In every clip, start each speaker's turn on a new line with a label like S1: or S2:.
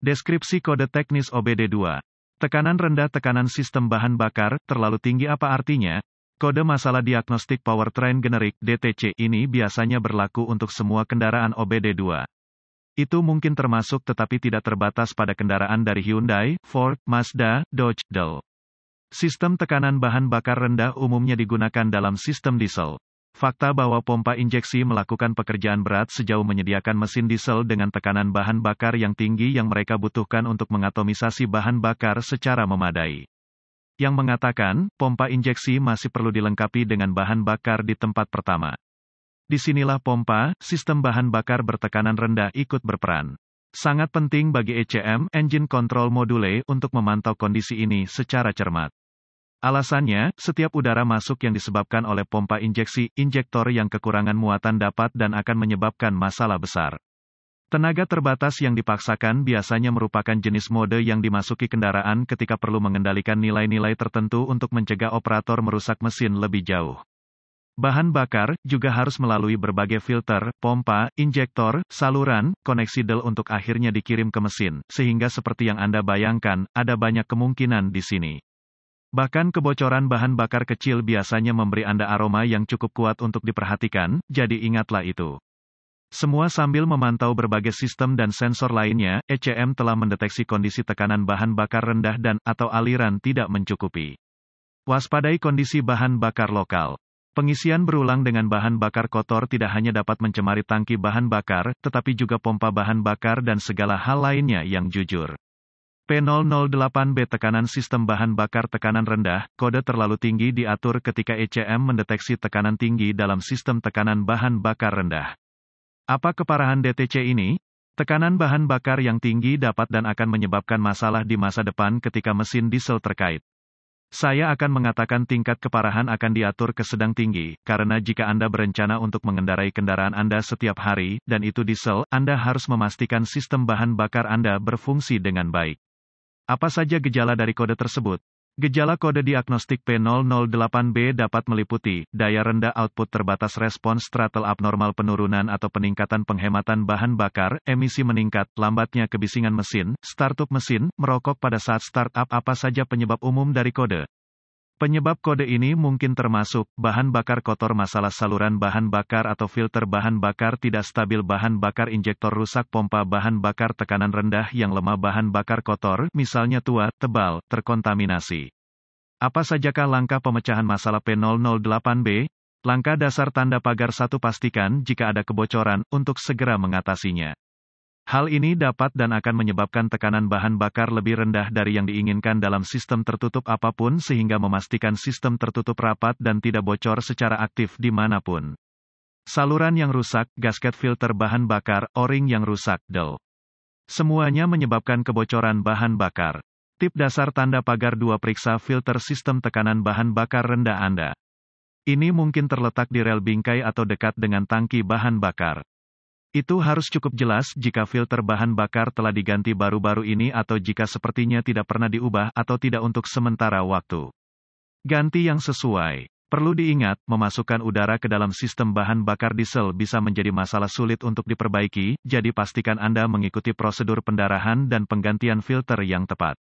S1: Deskripsi kode teknis OBD2. Tekanan rendah tekanan sistem bahan bakar, terlalu tinggi apa artinya? Kode masalah diagnostik powertrain generik (DTC) ini biasanya berlaku untuk semua kendaraan OBD2. Itu mungkin termasuk tetapi tidak terbatas pada kendaraan dari Hyundai, Ford, Mazda, Dodge, Dell. Sistem tekanan bahan bakar rendah umumnya digunakan dalam sistem diesel. Fakta bahwa pompa injeksi melakukan pekerjaan berat sejauh menyediakan mesin diesel dengan tekanan bahan bakar yang tinggi yang mereka butuhkan untuk mengatomisasi bahan bakar secara memadai. Yang mengatakan, pompa injeksi masih perlu dilengkapi dengan bahan bakar di tempat pertama. Disinilah pompa, sistem bahan bakar bertekanan rendah ikut berperan. Sangat penting bagi ECM, Engine Control Module, untuk memantau kondisi ini secara cermat. Alasannya, setiap udara masuk yang disebabkan oleh pompa injeksi, injektor yang kekurangan muatan dapat dan akan menyebabkan masalah besar. Tenaga terbatas yang dipaksakan biasanya merupakan jenis mode yang dimasuki kendaraan ketika perlu mengendalikan nilai-nilai tertentu untuk mencegah operator merusak mesin lebih jauh. Bahan bakar juga harus melalui berbagai filter, pompa, injektor, saluran, koneksi del untuk akhirnya dikirim ke mesin, sehingga seperti yang Anda bayangkan, ada banyak kemungkinan di sini. Bahkan kebocoran bahan bakar kecil biasanya memberi Anda aroma yang cukup kuat untuk diperhatikan, jadi ingatlah itu. Semua sambil memantau berbagai sistem dan sensor lainnya, ECM telah mendeteksi kondisi tekanan bahan bakar rendah dan/atau aliran tidak mencukupi. Waspadai kondisi bahan bakar lokal. Pengisian berulang dengan bahan bakar kotor tidak hanya dapat mencemari tangki bahan bakar, tetapi juga pompa bahan bakar dan segala hal lainnya yang jujur. P008B tekanan sistem bahan bakar tekanan rendah, kode terlalu tinggi diatur ketika ECM mendeteksi tekanan tinggi dalam sistem tekanan bahan bakar rendah. Apa keparahan DTC ini? Tekanan bahan bakar yang tinggi dapat dan akan menyebabkan masalah di masa depan ketika mesin diesel terkait. Saya akan mengatakan tingkat keparahan akan diatur ke sedang tinggi, karena jika Anda berencana untuk mengendarai kendaraan Anda setiap hari, dan itu diesel, Anda harus memastikan sistem bahan bakar Anda berfungsi dengan baik. Apa saja gejala dari kode tersebut? Gejala kode diagnostik P008B dapat meliputi, daya rendah output terbatas respons throttle abnormal penurunan atau peningkatan penghematan bahan bakar, emisi meningkat, lambatnya kebisingan mesin, startup mesin, merokok pada saat startup. Apa saja penyebab umum dari kode? Penyebab kode ini mungkin termasuk, bahan bakar kotor masalah saluran bahan bakar atau filter bahan bakar tidak stabil bahan bakar injektor rusak pompa bahan bakar tekanan rendah yang lemah bahan bakar kotor, misalnya tua, tebal, terkontaminasi. Apa sajakah langkah pemecahan masalah P008B? Langkah dasar tanda pagar 1 pastikan jika ada kebocoran, untuk segera mengatasinya. Hal ini dapat dan akan menyebabkan tekanan bahan bakar lebih rendah dari yang diinginkan dalam sistem tertutup apapun sehingga memastikan sistem tertutup rapat dan tidak bocor secara aktif dimanapun. Saluran yang rusak, gasket filter bahan bakar, o-ring yang rusak, del. Semuanya menyebabkan kebocoran bahan bakar. Tip dasar tanda pagar 2 periksa filter sistem tekanan bahan bakar rendah Anda. Ini mungkin terletak di rel bingkai atau dekat dengan tangki bahan bakar. Itu harus cukup jelas jika filter bahan bakar telah diganti baru-baru ini atau jika sepertinya tidak pernah diubah atau tidak untuk sementara waktu. Ganti yang sesuai. Perlu diingat, memasukkan udara ke dalam sistem bahan bakar diesel bisa menjadi masalah sulit untuk diperbaiki, jadi pastikan Anda mengikuti prosedur pendarahan dan penggantian filter yang tepat.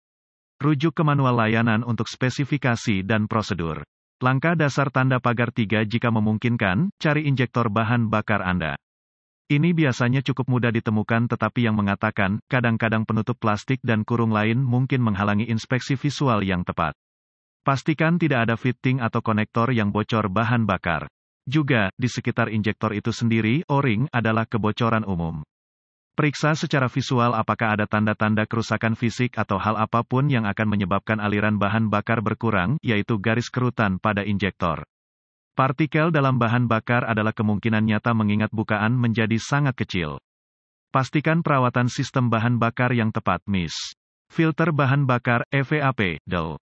S1: Rujuk ke manual layanan untuk spesifikasi dan prosedur. Langkah dasar tanda pagar 3 jika memungkinkan, cari injektor bahan bakar Anda. Ini biasanya cukup mudah ditemukan tetapi yang mengatakan, kadang-kadang penutup plastik dan kurung lain mungkin menghalangi inspeksi visual yang tepat. Pastikan tidak ada fitting atau konektor yang bocor bahan bakar. Juga, di sekitar injektor itu sendiri, o-ring, adalah kebocoran umum. Periksa secara visual apakah ada tanda-tanda kerusakan fisik atau hal apapun yang akan menyebabkan aliran bahan bakar berkurang, yaitu garis kerutan pada injektor. Partikel dalam bahan bakar adalah kemungkinan nyata mengingat bukaan menjadi sangat kecil. Pastikan perawatan sistem bahan bakar yang tepat, Miss. Filter bahan bakar, EVAP, del.